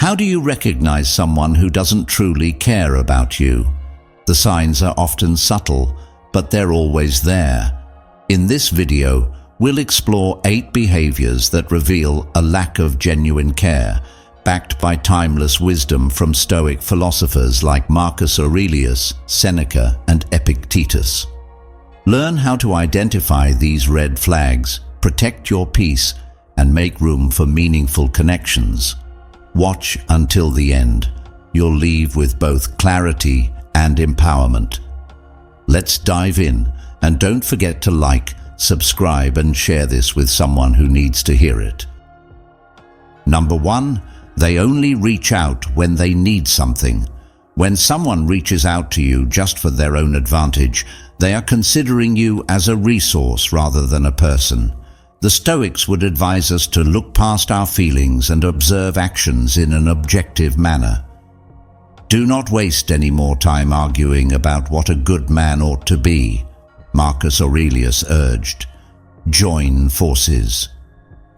How do you recognize someone who doesn't truly care about you? The signs are often subtle, but they're always there. In this video, we'll explore 8 behaviors that reveal a lack of genuine care, backed by timeless wisdom from Stoic philosophers like Marcus Aurelius, Seneca, and Epictetus. Learn how to identify these red flags, protect your peace, and make room for meaningful connections. Watch until the end. You'll leave with both clarity and empowerment. Let's dive in, and don't forget to like, subscribe, and share this with someone who needs to hear it. Number 1. They only reach out when they need something. When someone reaches out to you just for their own advantage, they are considering you as a resource rather than a person. The Stoics would advise us to look past our feelings and observe actions in an objective manner. Do not waste any more time arguing about what a good man ought to be, Marcus Aurelius urged. Join forces.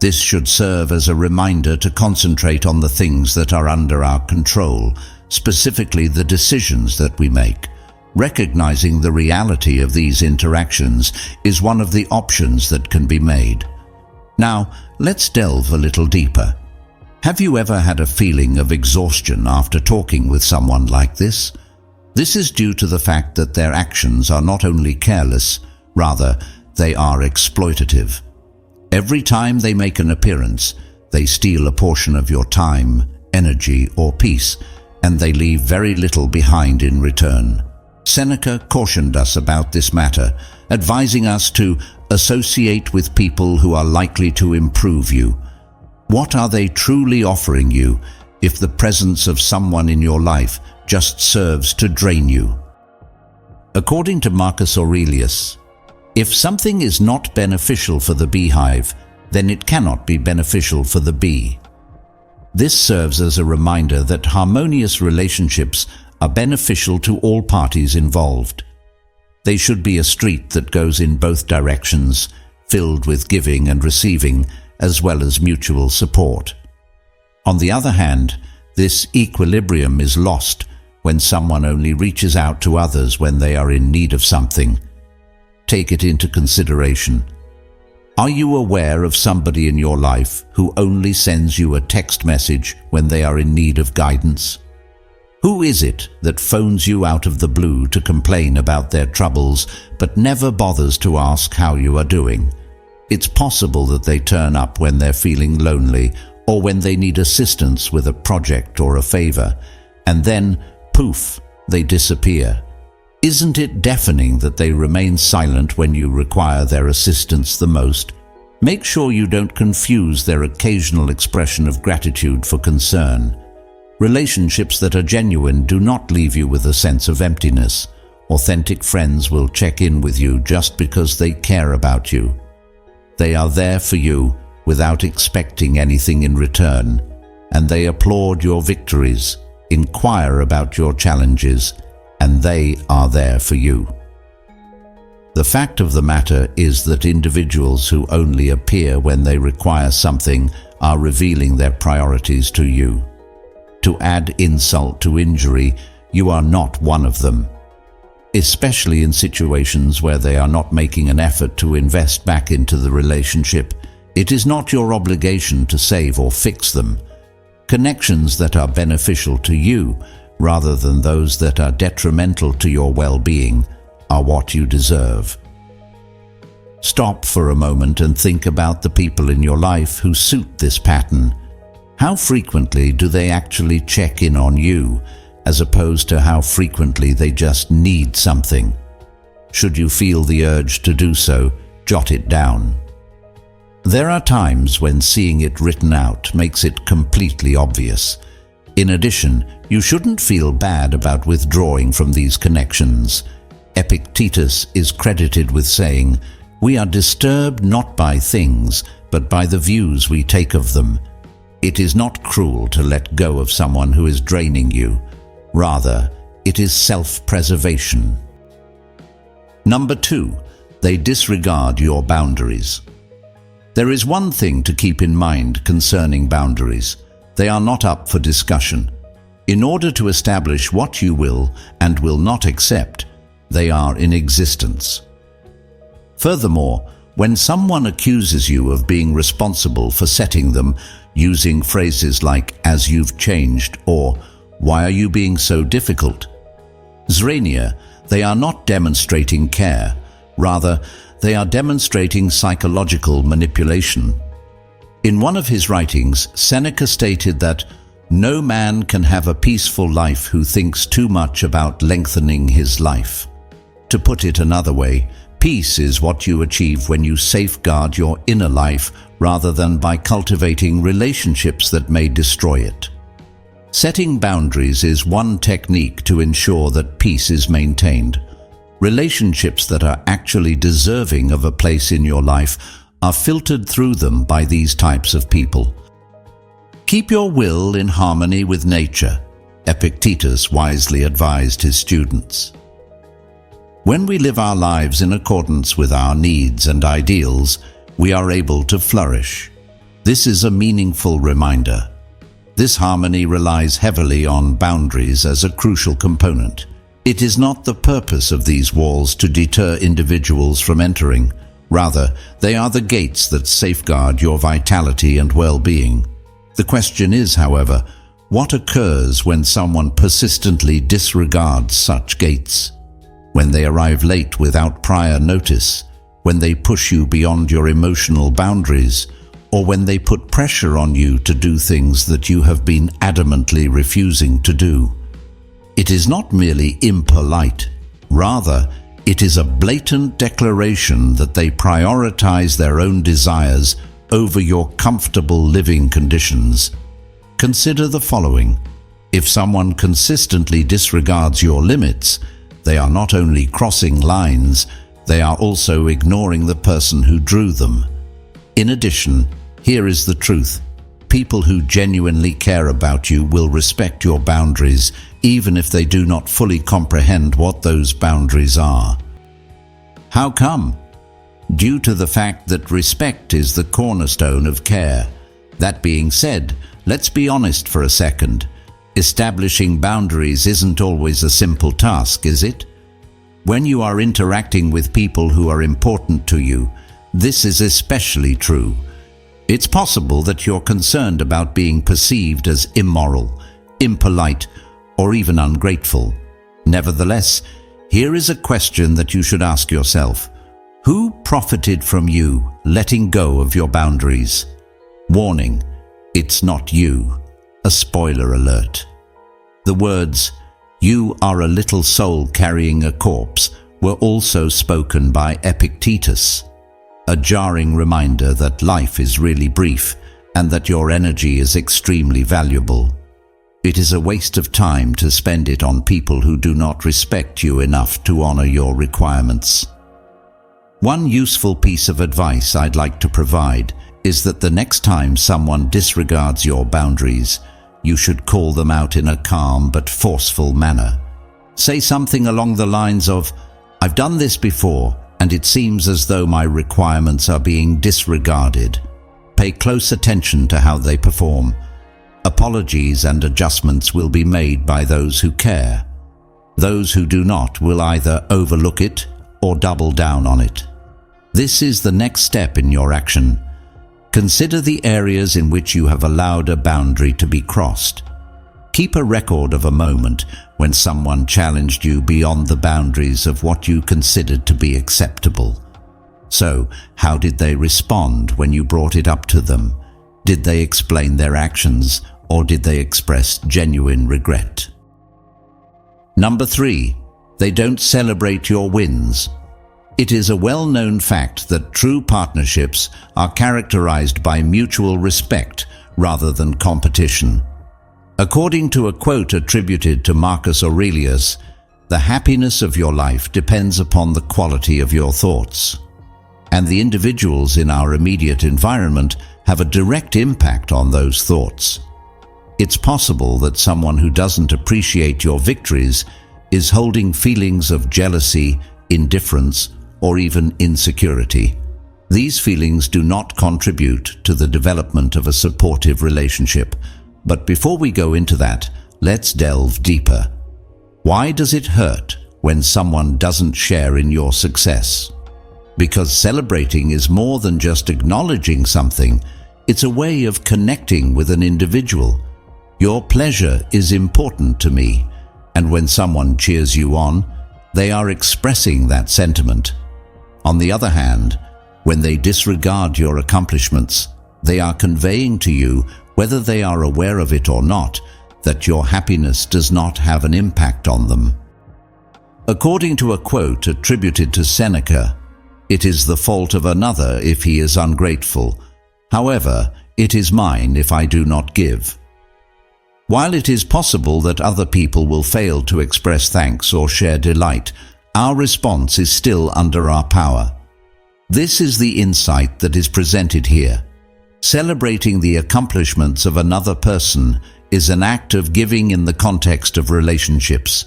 This should serve as a reminder to concentrate on the things that are under our control, specifically the decisions that we make. Recognizing the reality of these interactions is one of the options that can be made. Now, let's delve a little deeper. Have you ever had a feeling of exhaustion after talking with someone like this? This is due to the fact that their actions are not only careless, rather, they are exploitative. Every time they make an appearance, they steal a portion of your time, energy, or peace, and they leave very little behind in return. Seneca cautioned us about this matter, advising us to associate with people who are likely to improve you. What are they truly offering you if the presence of someone in your life just serves to drain you? According to Marcus Aurelius, if something is not beneficial for the beehive, then it cannot be beneficial for the bee. This serves as a reminder that harmonious relationships are beneficial to all parties involved. They should be a street that goes in both directions, filled with giving and receiving, as well as mutual support. On the other hand, this equilibrium is lost when someone only reaches out to others when they are in need of something. Take it into consideration. Are you aware of somebody in your life who only sends you a text message when they are in need of guidance? Who is it that phones you out of the blue to complain about their troubles but never bothers to ask how you are doing? It's possible that they turn up when they're feeling lonely or when they need assistance with a project or a favor, and then, poof, they disappear. Isn't it deafening that they remain silent when you require their assistance the most? Make sure you don't confuse their occasional expression of gratitude for concern. Relationships that are genuine do not leave you with a sense of emptiness. Authentic friends will check in with you just because they care about you. They are there for you without expecting anything in return, and they applaud your victories, inquire about your challenges, and they are there for you. The fact of the matter is that individuals who only appear when they require something are revealing their priorities to you. To add insult to injury, you are not one of them. Especially in situations where they are not making an effort to invest back into the relationship, it is not your obligation to save or fix them. Connections that are beneficial to you, rather than those that are detrimental to your well-being, are what you deserve. Stop for a moment and think about the people in your life who suit this pattern. How frequently do they actually check in on you, as opposed to how frequently they just need something? Should you feel the urge to do so, jot it down. There are times when seeing it written out makes it completely obvious. In addition, you shouldn't feel bad about withdrawing from these connections. Epictetus is credited with saying, "We are disturbed not by things, but by the views we take of them." It is not cruel to let go of someone who is draining you. Rather, it is self-preservation. Number 2, they disregard your boundaries. There is one thing to keep in mind concerning boundaries. they are not up for discussion. In order to establish what you will and will not accept, they are in existence. Furthermore, when someone accuses you of being responsible for setting them, using phrases like "as you've changed" or "why are you being so difficult?" they are not demonstrating care. Rather, they are demonstrating psychological manipulation. In one of his writings, Seneca stated that no man can have a peaceful life who thinks too much about lengthening his life. To put it another way, peace is what you achieve when you safeguard your inner life rather than by cultivating relationships that may destroy it. Setting boundaries is one technique to ensure that peace is maintained. Relationships that are actually deserving of a place in your life are filtered through them by these types of people. Keep your will in harmony with nature, Epictetus wisely advised his students. When we live our lives in accordance with our needs and ideals, we are able to flourish. This is a meaningful reminder. This harmony relies heavily on boundaries as a crucial component. It is not the purpose of these walls to deter individuals from entering. Rather, they are the gates that safeguard your vitality and well-being. The question is, however, what occurs when someone persistently disregards such gates? When they arrive late without prior notice, when they push you beyond your emotional boundaries, or when they put pressure on you to do things that you have been adamantly refusing to do. It is not merely impolite. Rather, it is a blatant declaration that they prioritize their own desires over your comfortable living conditions. Consider the following. If someone consistently disregards your limits, they are not only crossing lines, they are also ignoring the person who drew them. In addition, here is the truth. People who genuinely care about you will respect your boundaries, even if they do not fully comprehend what those boundaries are. How come? Due to the fact that respect is the cornerstone of care. That being said, let's be honest for a second. Establishing boundaries isn't always a simple task, is it? When you are interacting with people who are important to you, this is especially true. It's possible that you're concerned about being perceived as immoral, impolite, or even ungrateful. Nevertheless, here is a question that you should ask yourself. Who profited from you letting go of your boundaries? Warning, it's not you. A spoiler alert. The words, "You are a little soul carrying a corpse," were also spoken by Epictetus. A jarring reminder that life is really brief and that your energy is extremely valuable. It is a waste of time to spend it on people who do not respect you enough to honor your requirements. One useful piece of advice I'd like to provide is that the next time someone disregards your boundaries, you should call them out in a calm but forceful manner. Say something along the lines of, "I've done this before, and it seems as though my requirements are being disregarded." Pay close attention to how they perform. Apologies and adjustments will be made by those who care. Those who do not will either overlook it or double down on it. This is the next step in your action. Consider the areas in which you have allowed a boundary to be crossed. Keep a record of a moment when someone challenged you beyond the boundaries of what you considered to be acceptable. So, how did they respond when you brought it up to them? Did they explain their actions, or did they express genuine regret? Number 3, they don't celebrate your wins. It is a well-known fact that true partnerships are characterized by mutual respect rather than competition. According to a quote attributed to Marcus Aurelius, "The happiness of your life depends upon the quality of your thoughts." And the individuals in our immediate environment have a direct impact on those thoughts. It's possible that someone who doesn't appreciate your victories is holding feelings of jealousy, indifference, or even insecurity. These feelings do not contribute to the development of a supportive relationship, But before we go into that, let's delve deeper. Why does it hurt when someone doesn't share in your success? Because celebrating is more than just acknowledging something. It's a way of connecting with an individual. Your pleasure is important to me, and when someone cheers you on, they are expressing that sentiment. On the other hand, when they disregard your accomplishments, they are conveying to you, whether they are aware of it or not, that your happiness does not have an impact on them. According to a quote attributed to Seneca, "It is the fault of another if he is ungrateful. However, it is mine if I do not give." While it is possible that other people will fail to express thanks or share delight, our response is still under our power. This is the insight that is presented here. Celebrating the accomplishments of another person is an act of giving in the context of relationships.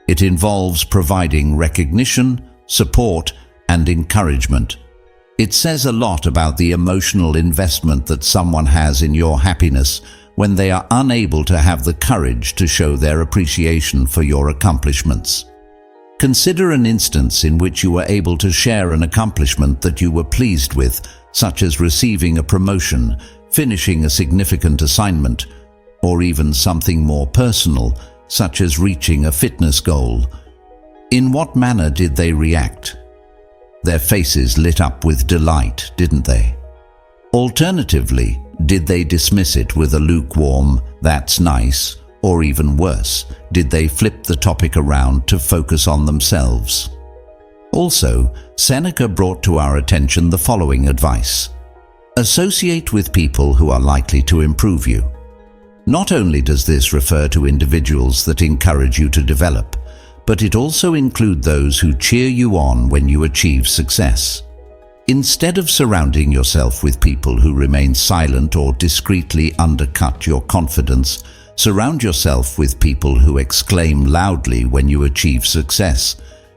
It involves providing recognition, support, and encouragement. It says a lot about the emotional investment that someone has in your happiness when they are unable to have the courage to show their appreciation for your accomplishments. Consider an instance in which you were able to share an accomplishment that you were pleased with, such as receiving a promotion, finishing a significant assignment, or even something more personal, such as reaching a fitness goal. In what manner did they react? Their faces lit up with delight, didn't they? Alternatively, did they dismiss it with a lukewarm, "That's nice," or even worse, did they flip the topic around to focus on themselves? Also, Seneca brought to our attention the following advice. Associate with people who are likely to improve you. Not only does this refer to individuals that encourage you to develop, but it also includes those who cheer you on when you achieve success. Instead of surrounding yourself with people who remain silent or discreetly undercut your confidence, surround yourself with people who exclaim loudly when you achieve success.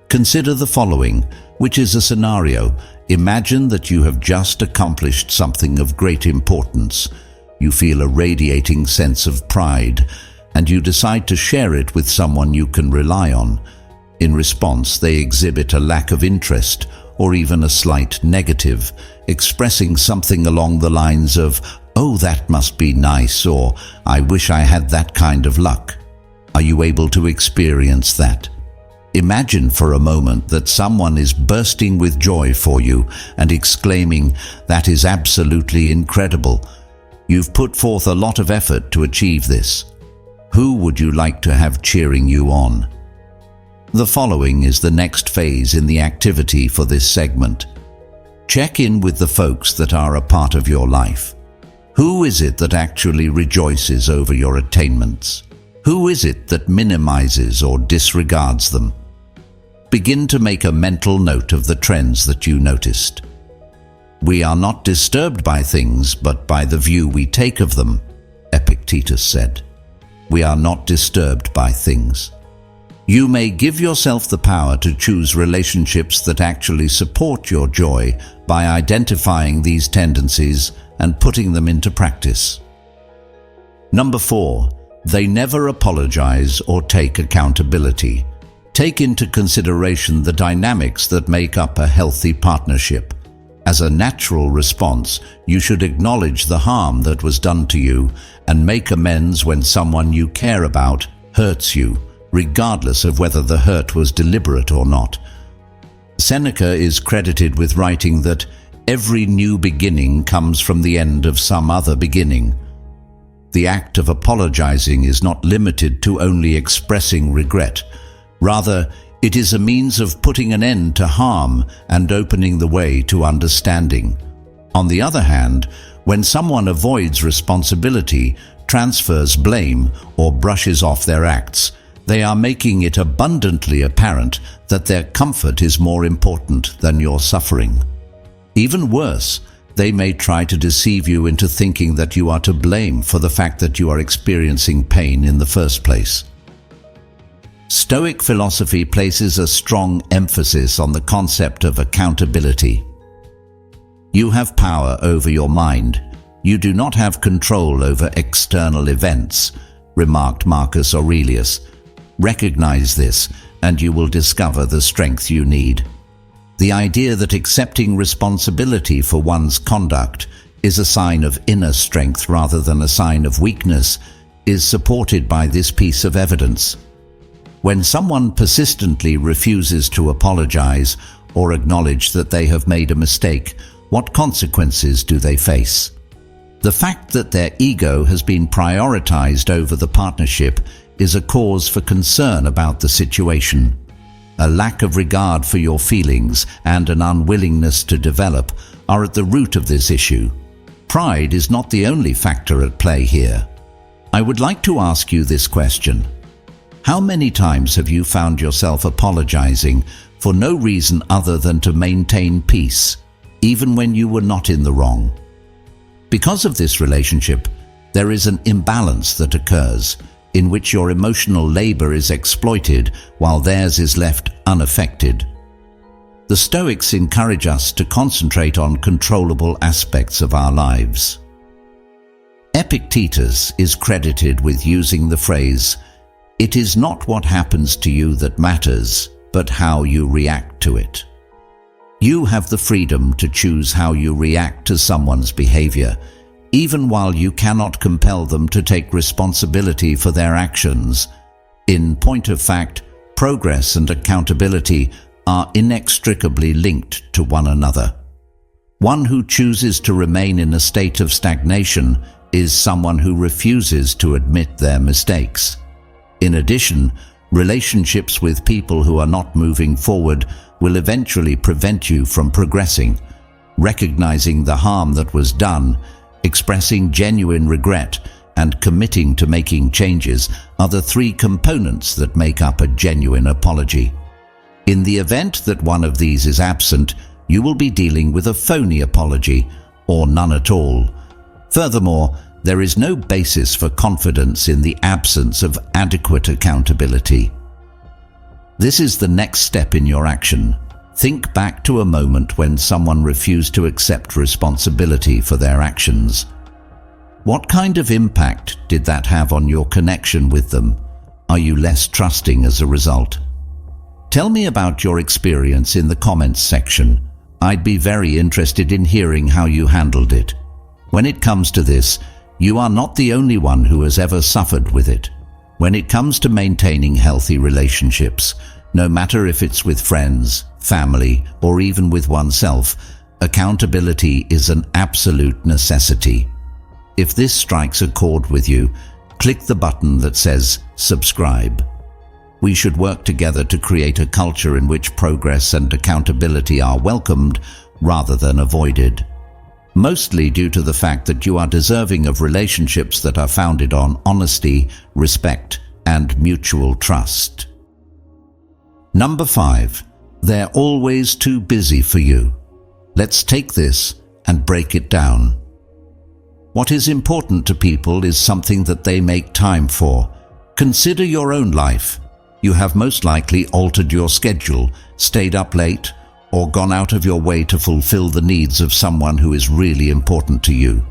Consider the following, which is a scenario. Imagine that you have just accomplished something of great importance. You feel a radiating sense of pride, and you decide to share it with someone you can rely on. In response, they exhibit a lack of interest or even a slight negative, expressing something along the lines of, "Oh, that must be nice," or "I wish I had that kind of luck." Are you able to experience that? Imagine for a moment that someone is bursting with joy for you and exclaiming, "That is absolutely incredible. You've put forth a lot of effort to achieve this." Who would you like to have cheering you on? The following is the next phase in the activity for this segment. Check in with the folks that are a part of your life. Who is it that actually rejoices over your attainments? Who is it that minimizes or disregards them? Begin to make a mental note of the trends that you noticed. We are not disturbed by things, but by the view we take of them, Epictetus said. We are not disturbed by things. You may give yourself the power to choose relationships that actually support your joy by identifying these tendencies and putting them into practice. Number 4, they never apologize or take accountability. Take into consideration the dynamics that make up a healthy partnership. As a natural response, you should acknowledge the harm that was done to you and make amends when someone you care about hurts you, regardless of whether the hurt was deliberate or not. Seneca is credited with writing that every new beginning comes from the end of some other beginning. The act of apologizing is not limited to only expressing regret. Rather, it is a means of putting an end to harm and opening the way to understanding. On the other hand, when someone avoids responsibility, transfers blame, or brushes off their acts, they are making it abundantly apparent that their comfort is more important than your suffering. Even worse, they may try to deceive you into thinking that you are to blame for the fact that you are experiencing pain in the first place. Stoic philosophy places a strong emphasis on the concept of accountability. You have power over your mind. You do not have control over external events, remarked Marcus Aurelius. Recognize this, and you will discover the strength you need. The idea that accepting responsibility for one's conduct is a sign of inner strength rather than a sign of weakness is supported by this piece of evidence. When someone persistently refuses to apologize or acknowledge that they have made a mistake, what consequences do they face? The fact that their ego has been prioritized over the partnership is a cause for concern about the situation. A lack of regard for your feelings and an unwillingness to develop are at the root of this issue. Pride is not the only factor at play here. I would like to ask you this question. How many times have you found yourself apologizing for no reason other than to maintain peace, even when you were not in the wrong? Because of this relationship, there is an imbalance that occurs, in which your emotional labor is exploited while theirs is left unaffected. The Stoics encourage us to concentrate on controllable aspects of our lives. Epictetus is credited with using the phrase, "It is not what happens to you that matters, but how you react to it." You have the freedom to choose how you react to someone's behavior, even while you cannot compel them to take responsibility for their actions. In point of fact, progress and accountability are inextricably linked to one another. One who chooses to remain in a state of stagnation is someone who refuses to admit their mistakes. In addition, relationships with people who are not moving forward will eventually prevent you from progressing. Recognizing the harm that was done, expressing genuine regret, and committing to making changes are the three components that make up a genuine apology. In the event that one of these is absent, you will be dealing with a phony apology, or none at all. Furthermore, there is no basis for confidence in the absence of adequate accountability. This is the next step in your action. Think back to a moment when someone refused to accept responsibility for their actions. What kind of impact did that have on your connection with them? Are you less trusting as a result? Tell me about your experience in the comments section. I'd be very interested in hearing how you handled it. When it comes to this, you are not the only one who has ever suffered with it. When it comes to maintaining healthy relationships, no matter if it's with friends, family, or even with oneself, accountability is an absolute necessity. If this strikes a chord with you, click the button that says subscribe. We should work together to create a culture in which progress and accountability are welcomed rather than avoided. Mostly due to the fact that you are deserving of relationships that are founded on honesty, respect, and mutual trust. Number 5. They're always too busy for you. Let's take this and break it down. What is important to people is something that they make time for. Consider your own life. You have most likely altered your schedule, stayed up late, or gone out of your way to fulfill the needs of someone who is really important to you.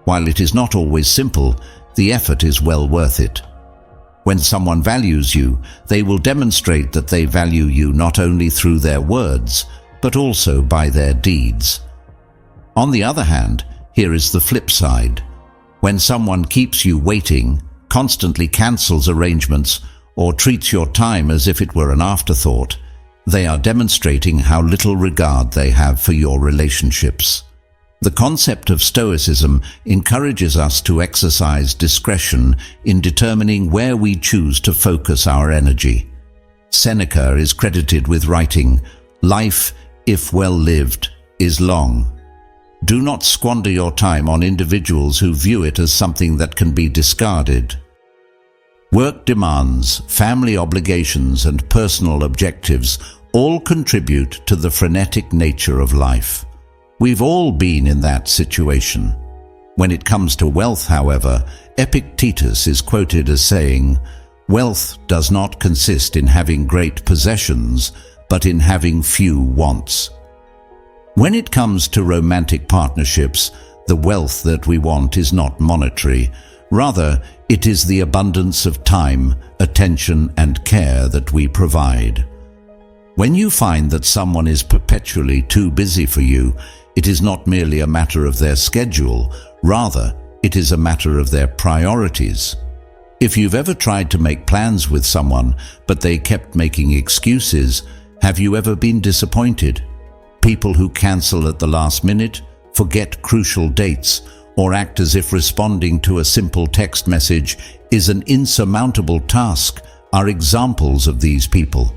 While it is not always simple, the effort is well worth it. When someone values you, they will demonstrate that they value you not only through their words, but also by their deeds. On the other hand, here is the flip side. When someone keeps you waiting, constantly cancels arrangements, or treats your time as if it were an afterthought, they are demonstrating how little regard they have for your relationships. The concept of Stoicism encourages us to exercise discretion in determining where we choose to focus our energy. Seneca is credited with writing, "Life, if well lived, is long. Do not squander your time on individuals who view it as something that can be discarded." Work demands, family obligations, and personal objectives all contribute to the frenetic nature of life. We've all been in that situation. When it comes to wealth, however, Epictetus is quoted as saying, "Wealth does not consist in having great possessions, but in having few wants." When it comes to romantic partnerships, The wealth that we want is not monetary. Rather, it is the abundance of time, attention, and care that we provide. When you find that someone is perpetually too busy for you, it is not merely a matter of their schedule, rather, it is a matter of their priorities. If you've ever tried to make plans with someone, but they kept making excuses, have you ever been disappointed? People who cancel at the last minute, forget crucial dates, or act as if responding to a simple text message is an insurmountable task are examples of these people.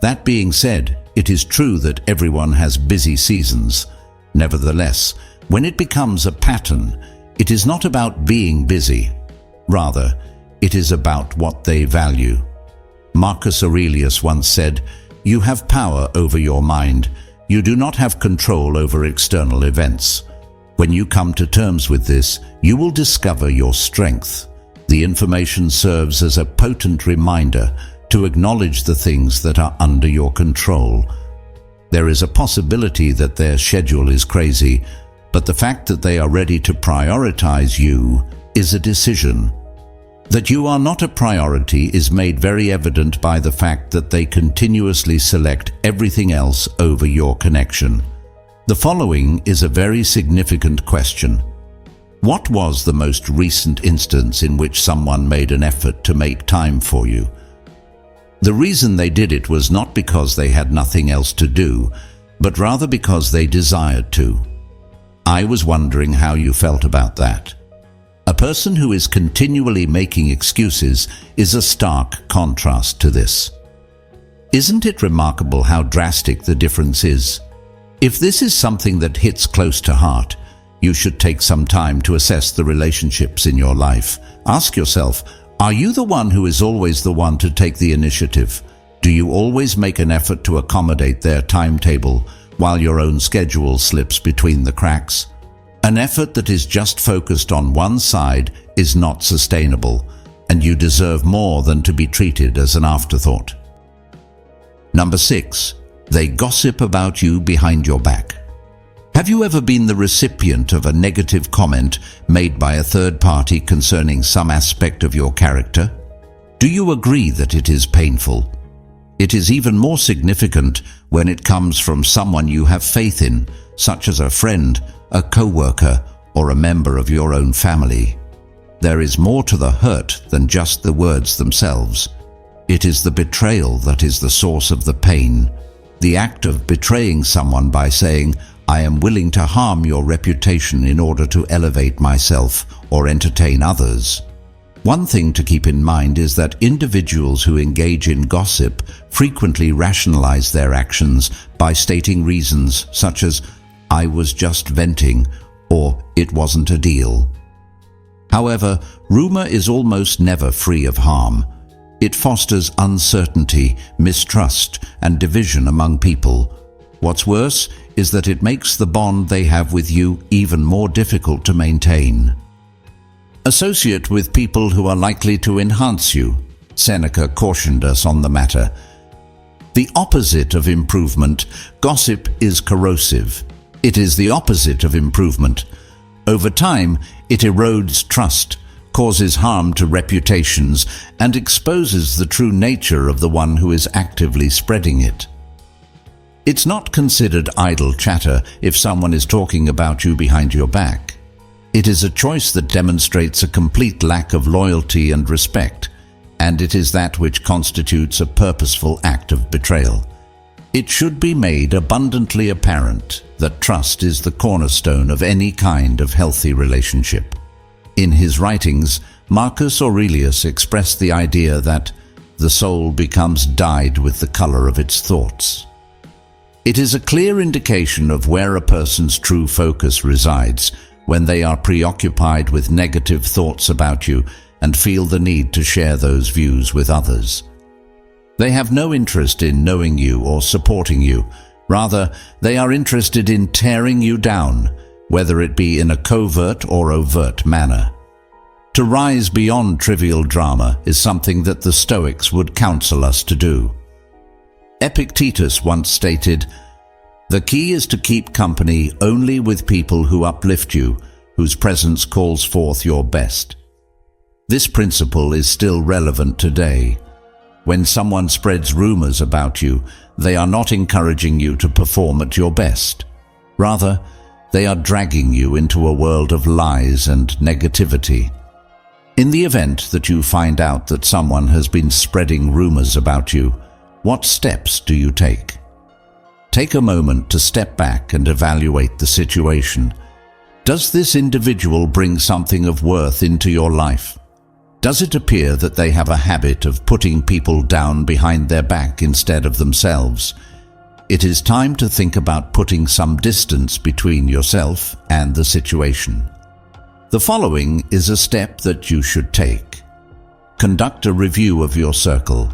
That being said, it is true that everyone has busy seasons. Nevertheless, when it becomes a pattern, it is not about being busy. Rather, it is about what they value. Marcus Aurelius once said, "You have power over your mind. You do not have control over external events." When you come to terms with this, you will discover your strength. The information serves as a potent reminder to acknowledge the things that are under your control. There is a possibility that their schedule is crazy, but the fact that they are ready to prioritize you is a decision. That you are not a priority is made very evident by the fact that they continuously select everything else over your connection. The following is a very significant question. What was the most recent instance in which someone made an effort to make time for you? The reason they did it was not because they had nothing else to do, but rather because they desired to. I was wondering how you felt about that. A person who is continually making excuses is a stark contrast to this. Isn't it remarkable how drastic the difference is? If this is something that hits close to heart, you should take some time to assess the relationships in your life. Ask yourself, are you the one who is always the one to take the initiative? Do you always make an effort to accommodate their timetable while your own schedule slips between the cracks? An effort that is just focused on one side is not sustainable, and you deserve more than to be treated as an afterthought. Number 6. They gossip about you behind your back. Have you ever been the recipient of a negative comment made by a third party concerning some aspect of your character? Do you agree that it is painful? It is even more significant when it comes from someone you have faith in, such as a friend, a co-worker, or a member of your own family. There is more to the hurt than just the words themselves. It is the betrayal that is the source of the pain. The act of betraying someone by saying, "I am willing to harm your reputation in order to elevate myself or entertain others." One thing to keep in mind is that individuals who engage in gossip frequently rationalize their actions by stating reasons such as, "I was just venting," or "it wasn't a deal." However, rumor is almost never free of harm. It fosters uncertainty, mistrust, and division among people. What's worse is that it makes the bond they have with you even more difficult to maintain. Associate with people who are likely to enhance you. Seneca cautioned us on the matter. The opposite of improvement, gossip is corrosive. It is the opposite of improvement. Over time, it erodes trust, causes harm to reputations, and exposes the true nature of the one who is actively spreading it. It's not considered idle chatter if someone is talking about you behind your back. It is a choice that demonstrates a complete lack of loyalty and respect, and it is that which constitutes a purposeful act of betrayal. It should be made abundantly apparent that trust is the cornerstone of any kind of healthy relationship. In his writings, Marcus Aurelius expressed the idea that the soul becomes dyed with the color of its thoughts. It is a clear indication of where a person's true focus resides when they are preoccupied with negative thoughts about you and feel the need to share those views with others. They have no interest in knowing you or supporting you. Rather, they are interested in tearing you down, whether it be in a covert or overt manner. To rise beyond trivial drama is something that the Stoics would counsel us to do. Epictetus once stated, The key is to keep company only with people who uplift you, whose presence calls forth your best. This principle is still relevant today. When someone spreads rumors about you, they are not encouraging you to perform at your best. Rather, they are dragging you into a world of lies and negativity. In the event that you find out that someone has been spreading rumors about you, what steps do you take? Take a moment to step back and evaluate the situation. Does this individual bring something of worth into your life? Does it appear that they have a habit of putting people down behind their back instead of themselves? It is time to think about putting some distance between yourself and the situation. The following is a step that you should take. Conduct a review of your circle.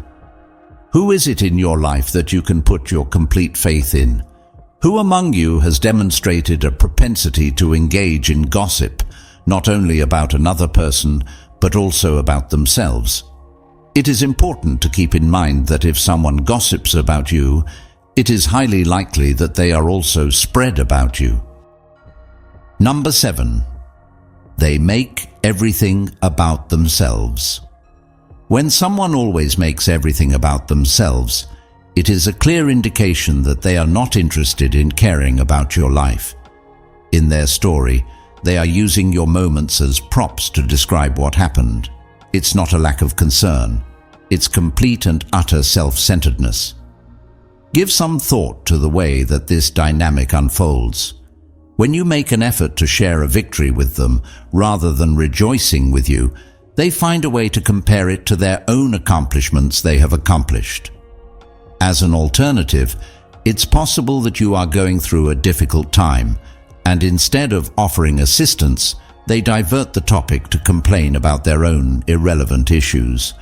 Who is it in your life that you can put your complete faith in? Who among you has demonstrated a propensity to engage in gossip, not only about another person, but also about themselves? It is important to keep in mind that if someone gossips about you, it is highly likely that they are also spread about you. Number 7. They make everything about themselves. When someone always makes everything about themselves, it is a clear indication that they are not interested in caring about your life. In their story, they are using your moments as props to describe what happened. It's not a lack of concern. It's complete and utter self-centeredness. Give some thought to the way that this dynamic unfolds. When you make an effort to share a victory with them, rather than rejoicing with you, they find a way to compare it to their own accomplishments they have accomplished. As an alternative, it's possible that you are going through a difficult time, and instead of offering assistance, they divert the topic to complain about their own irrelevant issues.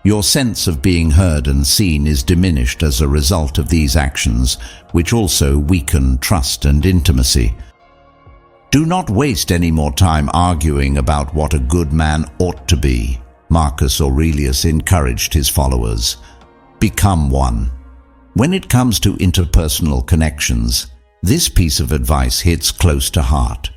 Your sense of being heard and seen is diminished as a result of these actions, which also weaken trust and intimacy. Do not waste any more time arguing about what a good man ought to be. Marcus Aurelius encouraged his followers. Become one. When it comes to interpersonal connections, this piece of advice hits close to heart.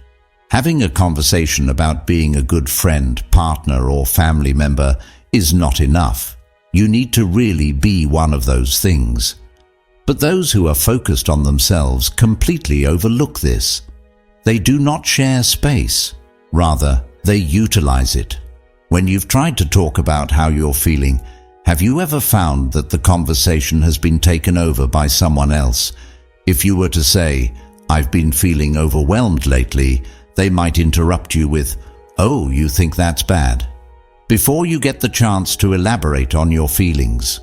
Having a conversation about being a good friend, partner, or family member is not enough. You need to really be one of those things. But those who are focused on themselves completely overlook this. They do not share space. Rather, they utilize it. When you've tried to talk about how you're feeling, have you ever found that the conversation has been taken over by someone else? If you were to say, "I've been feeling overwhelmed lately," they might interrupt you with, "Oh, you think that's bad?" before you get the chance to elaborate on your feelings.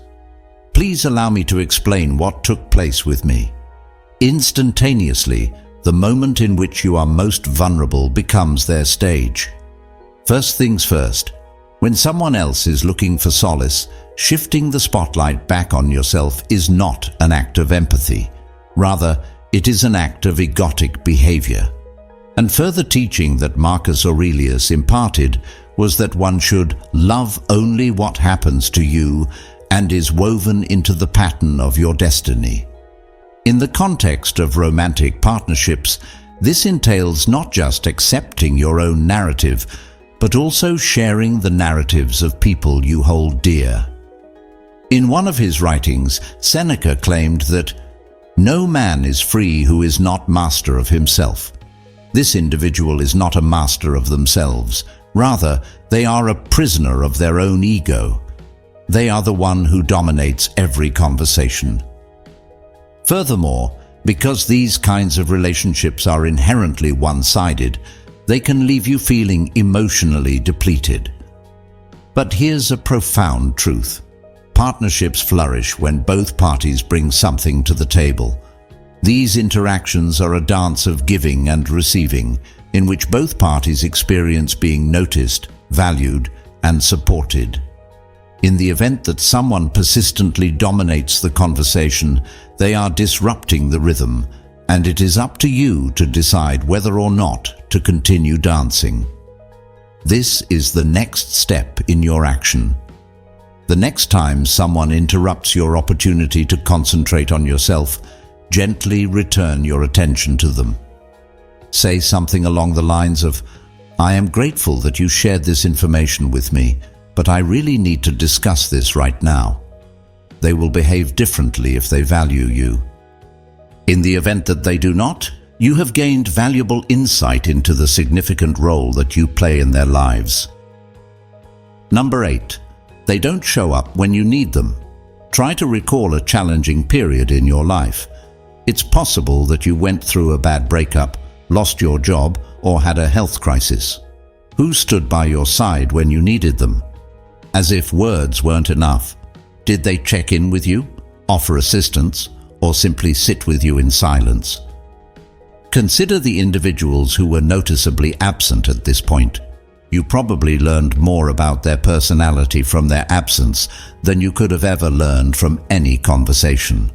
Please allow me to explain what took place with me. Instantaneously, the moment in which you are most vulnerable becomes their stage. First things first, when someone else is looking for solace, shifting the spotlight back on yourself is not an act of empathy. Rather, it is an act of egotic behavior. And further teaching that Marcus Aurelius imparted was that one should love only what happens to you and is woven into the pattern of your destiny. In the context of romantic partnerships, this entails not just accepting your own narrative, but also sharing the narratives of people you hold dear. In one of his writings, Seneca claimed that no man is free who is not master of himself. This individual is not a master of themselves. Rather, they are a prisoner of their own ego. They are the one who dominates every conversation. Furthermore, because these kinds of relationships are inherently one-sided, they can leave you feeling emotionally depleted. But here's a profound truth. Partnerships flourish when both parties bring something to the table. These interactions are a dance of giving and receiving, in which both parties experience being noticed, valued, and supported. In the event that someone persistently dominates the conversation, they are disrupting the rhythm, and it is up to you to decide whether or not to continue dancing. This is the next step in your action. The next time someone interrupts your opportunity to concentrate on yourself, gently return your attention to them. Say something along the lines of, "I am grateful that you shared this information with me, but I really need to discuss this right now." They will behave differently if they value you. In the event that they do not, you have gained valuable insight into the significant role that you play in their lives. Number 8. They don't show up when you need them. Try to recall a challenging period in your life. It's possible that you went through a bad breakup, lost your job, or had a health crisis. Who stood by your side when you needed them? As if words weren't enough, did they check in with you, offer assistance, or simply sit with you in silence? Consider the individuals who were noticeably absent at this point. You probably learned more about their personality from their absence than you could have ever learned from any conversation.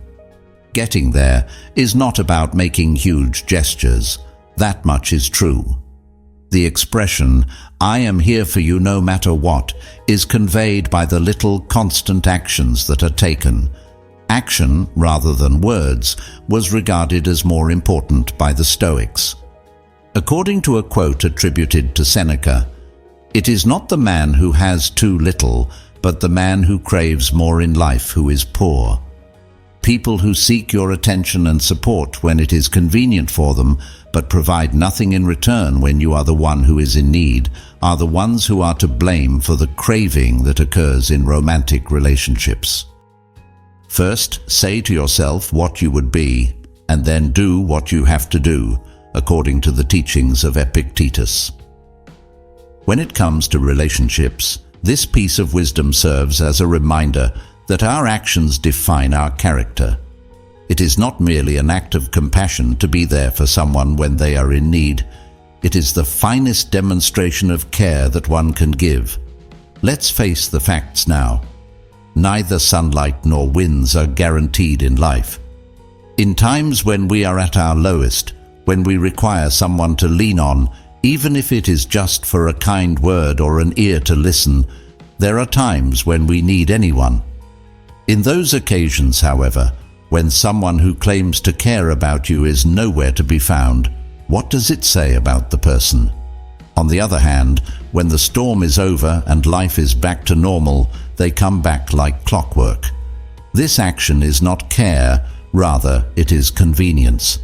Getting there is not about making huge gestures. That much is true. The expression, "I am here for you no matter what," is conveyed by the little constant actions that are taken. Action, rather than words, was regarded as more important by the Stoics. According to a quote attributed to Seneca, "It is not the man who has too little, but the man who craves more in life who is poor." People who seek your attention and support when it is convenient for them, but provide nothing in return when you are the one who is in need, are the ones who are to blame for the craving that occurs in romantic relationships. First, say to yourself what you would be, and then do what you have to do, according to the teachings of Epictetus. When it comes to relationships, this piece of wisdom serves as a reminder that our actions define our character. It is not merely an act of compassion to be there for someone when they are in need. It is the finest demonstration of care that one can give. Let's face the facts now. Neither sunlight nor winds are guaranteed in life. In times when we are at our lowest, when we require someone to lean on, even if it is just for a kind word or an ear to listen, there are times when we need anyone. In those occasions, however, when someone who claims to care about you is nowhere to be found, what does it say about the person? On the other hand, when the storm is over and life is back to normal, they come back like clockwork. This action is not care, rather it is convenience.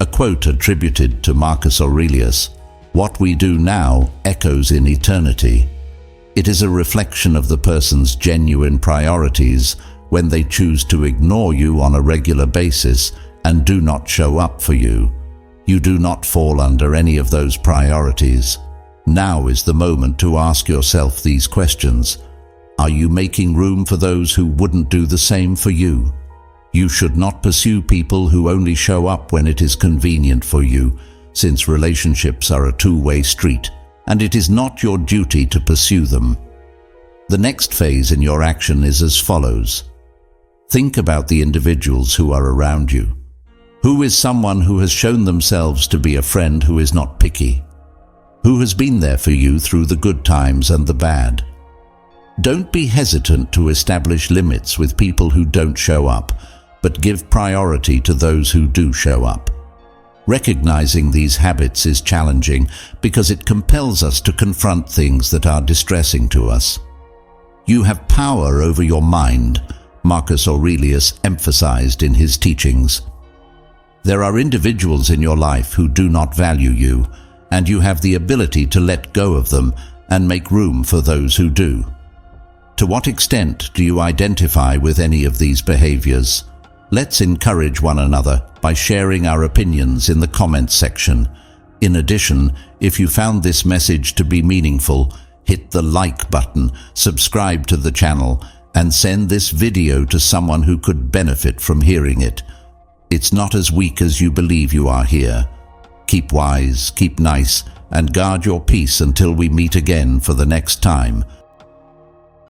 A quote attributed to Marcus Aurelius, "What we do now echoes in eternity." It is a reflection of the person's genuine priorities when they choose to ignore you on a regular basis and do not show up for you. You do not fall under any of those priorities. Now is the moment to ask yourself these questions. Are you making room for those who wouldn't do the same for you? You should not pursue people who only show up when it is convenient for you, since relationships are a two-way street, and it is not your duty to pursue them. The next phase in your action is as follows. Think about the individuals who are around you. Who is someone who has shown themselves to be a friend who is not picky? Who has been there for you through the good times and the bad? Don't be hesitant to establish limits with people who don't show up, but give priority to those who do show up. Recognizing these habits is challenging because it compels us to confront things that are distressing to us. You have power over your mind, Marcus Aurelius emphasized in his teachings. There are individuals in your life who do not value you, and you have the ability to let go of them and make room for those who do. To what extent do you identify with any of these behaviors? Let's encourage one another by sharing our opinions in the comments section. In addition, if you found this message to be meaningful, hit the like button, subscribe to the channel, and send this video to someone who could benefit from hearing it. It's not as weak as you believe you are here. Keep wise, keep nice, and guard your peace until we meet again for the next time.